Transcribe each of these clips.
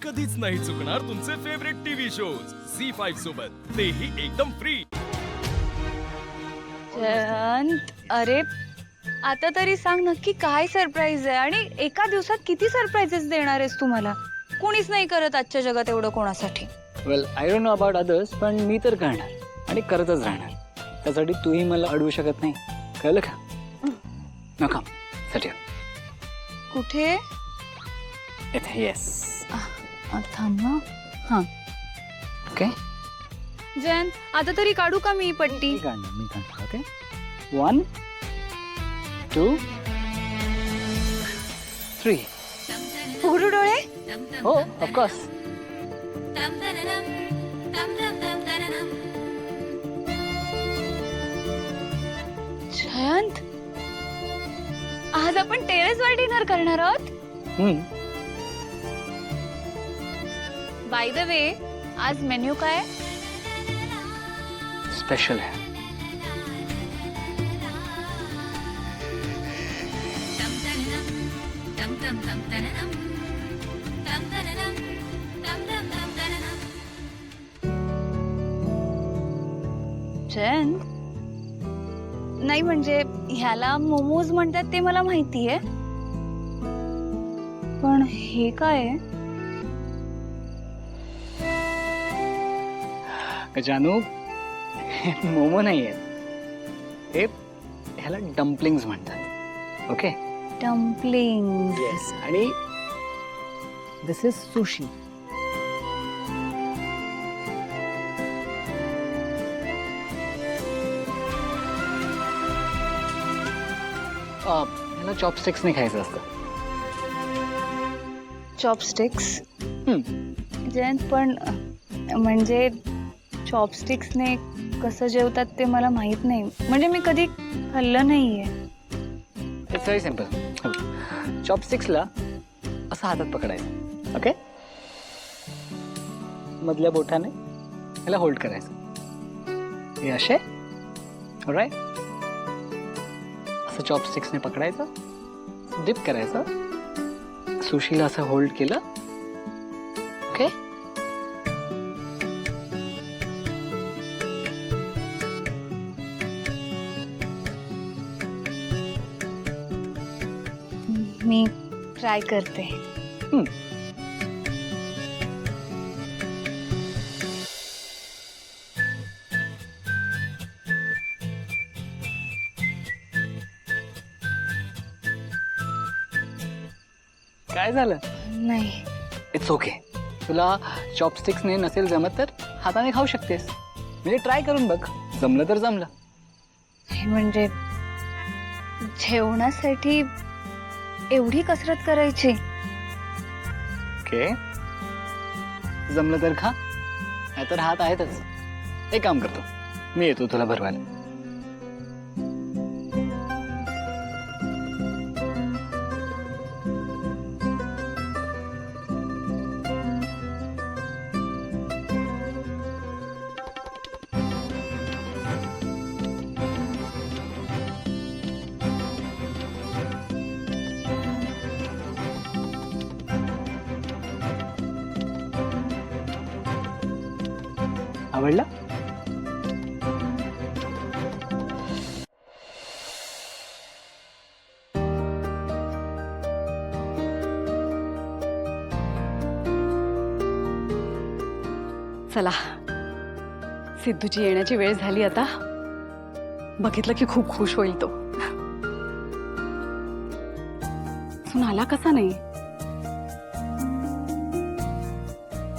कधीच नाही चुकणार तुमचे फेवरेट टीव्ही शोज झी5 सोबत, तेही एकदम फ्री। जयंत, अरे आता तरी सांग नक्की काय सरप्राईज आहे आणि एका दिवसात किती सरप्राइजेस देणार आहेस तू मला? कोणीच नाही करत आजच्या जगात एवढं कोणासाठी। Well I don't know about others, पण मी तर करणार आणि करतच राहणार। त्यासाठी तूही मला अडवू शकत नाही, कळलं का? नका सध्या कुठे? इथे येस थांब ना। हां ओके, जयंत आता तरी काढू का मी पट्टी? मी काढणार ओके। 1 2 3 उघडू डोळे। हो ऑफकोर्स। जयंत, आज आपण टेरेसवर डिनर करणार आहोत। बाय द वे, आज मेन्यू काय? स्पेशल है। जयंत, नाही म्हणजे ह्याला मोमोज म्हणतात ते मला माहितीये, पण हे काय आहे? जानू, मोमो नाहीये, हे ह्याला डम्पलिंग्स म्हणतात। Okay, dumpling. येस, आणि दिस इज सुशी। ह्याला चॉपस्टिक्सने खायचं असतं। चॉपस्टिक्स? जयंत, पण म्हणजे चॉपस्टिक्सने कसं जेवतात ते मला माहित नाही, म्हणजे मी कधी खाल्लं नाहीये। It's very simple. चॉपस्टिक्सला असं हातात पकडायचं, ओके, मधल्या बोटाने ह्याला होल्ड करायचं, हे असे, ऑलराइट, असं चॉपस्टिक्सने पकडायचं, डिप करायचं, सुशीला असं होल्ड केलं, ओके, मी ट्राय करते। काय झालं? नाही, इट्स ओके, तुला चॉपस्टिक्सने नसेल जमत तर हाताने खाऊ शकतेस, म्हणजे ट्राय करून बघ, जमलं तर जमलं। हे म्हणजे जेवणासाठी एवढी कसरत करायची? ओके, जमलं तर खा, नाहीतर हात आहेतच। एक काम करतो, मी येतो तुला भरवायला। आवडला? चला, सिद्धूची येण्याची वेळ झाली आता। बघितलं की खूप खुश होईल तो। सून आला कसा नाही?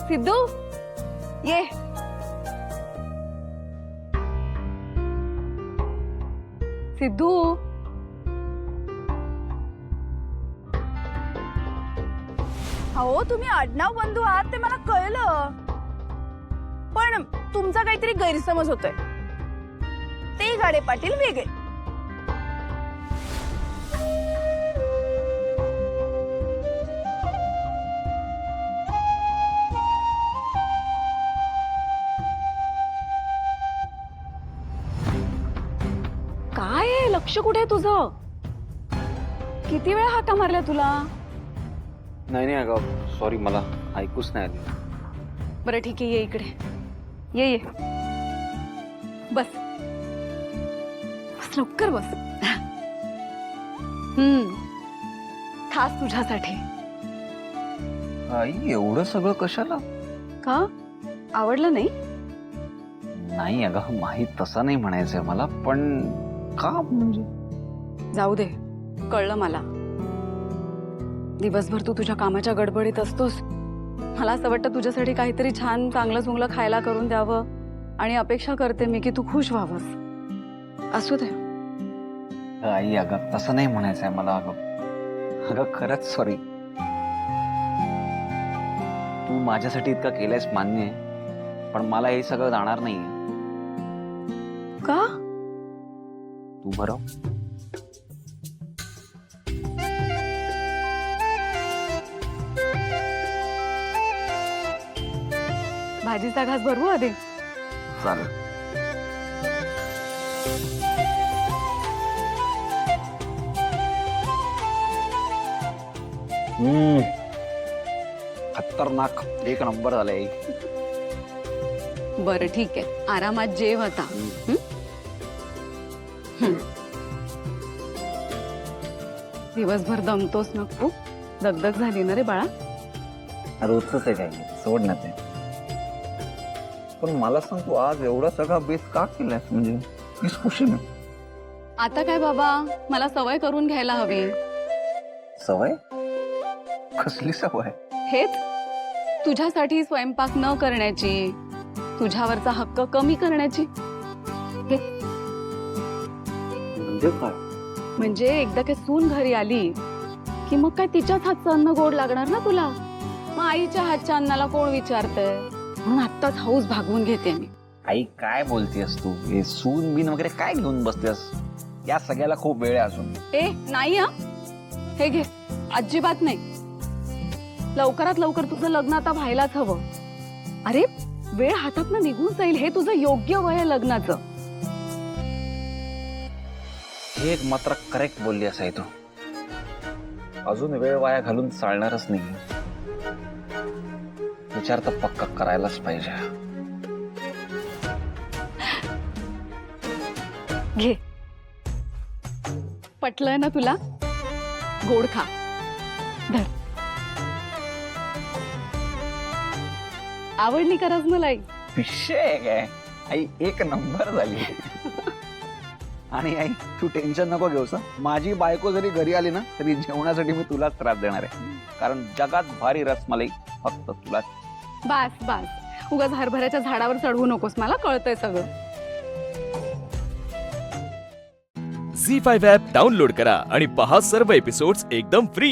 सिद्धू ये। सिद्धू, हो तुम्ही आडनाव बंधू आहात ते मला कळलं, पण तुमचा काहीतरी गैरसमज होतोय। ते गाडे पाटील वेगळे। काय आहे? लक्ष कुठे आहे तुझं? किती वेळा हाका मारल्या तुला? नाही नाही अगं सॉरी, मला ऐकूच नाही आली. बरं ठीक आहे, ये इकडे. ये बस बस, लवकर बस. खास तुझ्यासाठी. आई एवढं सगळं कशाला? का आवडलं नाही? नाही अगं, माहीत तसा नाही म्हणायचंय मला, पण का म्हणजे? जाऊ दे, कळलं मला. दिवसभर तू तुझ्या कामाच्या गडबडीत असतोस. मला असं वाटतं तुझ्यासाठी काहीतरी छान चांगलं चुंगलं खायला करून द्यावं, आणि अपेक्षा करते मी की तू खुश व्हावंस. असू दे. आई अगं तसं नाही म्हणायचंय मला. अगं खरंच सॉरी. तू माझ्यासाठी इतकं केलंयस मान्य आहे, पण मला हे सगळं जाणार नाहीये. का? तू बरं. भाजीचा घास भरवू आधी? चालेल. खतरनाक, एक नंबर झालाय. बरं ठीक आहे, आरामात जेव आता. दिवसभर दमतोस ना खूप? दगदग झाली ना रे बाळा? रोजच आहे काही, सोड ना ते. पण मला सांग, तू आज एवढा सगळा बेस का केलास? म्हणजे मीच खुशी ना. आता काय बाबा, मला सवय करून घ्यायला हवी. सवय? कसली सवय? हेच, तुझ्यासाठी स्वयंपाक न करण्याची, तुझ्यावरचा हक्क कमी करण्याची. म्हणजे काय? म्हणजे एकदा काय सून घरी आली की मग काय तिच्याच हातचं अन्न गोड लागणार ना तुला? मग आईच्या हातच्या अन्नाला कोण विचारतंय? म्हणून आत्ताच हाऊस भागवून घेते मी. आई काय बोलतेस तू? हे सून बिन वगैरे काय घेऊन बसतेस? या सगळ्याला खूप वेळ आहे अजून. ए नाही हा, हे घे. अजिबात नाही. लवकरात लवकर तुझं लग्न आता व्हायलाच हवं. अरे वेळ हातातनं निघून जाईल, हे तुझं योग्य वय आहे लग्नाचं. हे एक मात्र करेक्ट बोलली असं आहे तू. अजून वेळ वाया घालून चालणारच नाही. विचार तर पक्का करायलाच पाहिजे. घे. पटलंय ना तुला? गोड खा. धर. आवडली का रसमलाई? विषय आहे काय? आई एक नंबर झाली. आणि आई तू टेन्शन नको घेऊस. माझी बायको जरी घरी आली ना तरी जेवणासाठी मी तुलाच त्रास देणार आहे. कारण जगात भारी रसमलाई फक्त तुलाच. बास बास, उगाच हरभऱ्याच्या झाडावर चढवू नकोस, मला कळतंय सगळं. झी 5 ॲप डाउनलोड करा आणि पहा सर्व एपिसोड्स एकदम फ्री.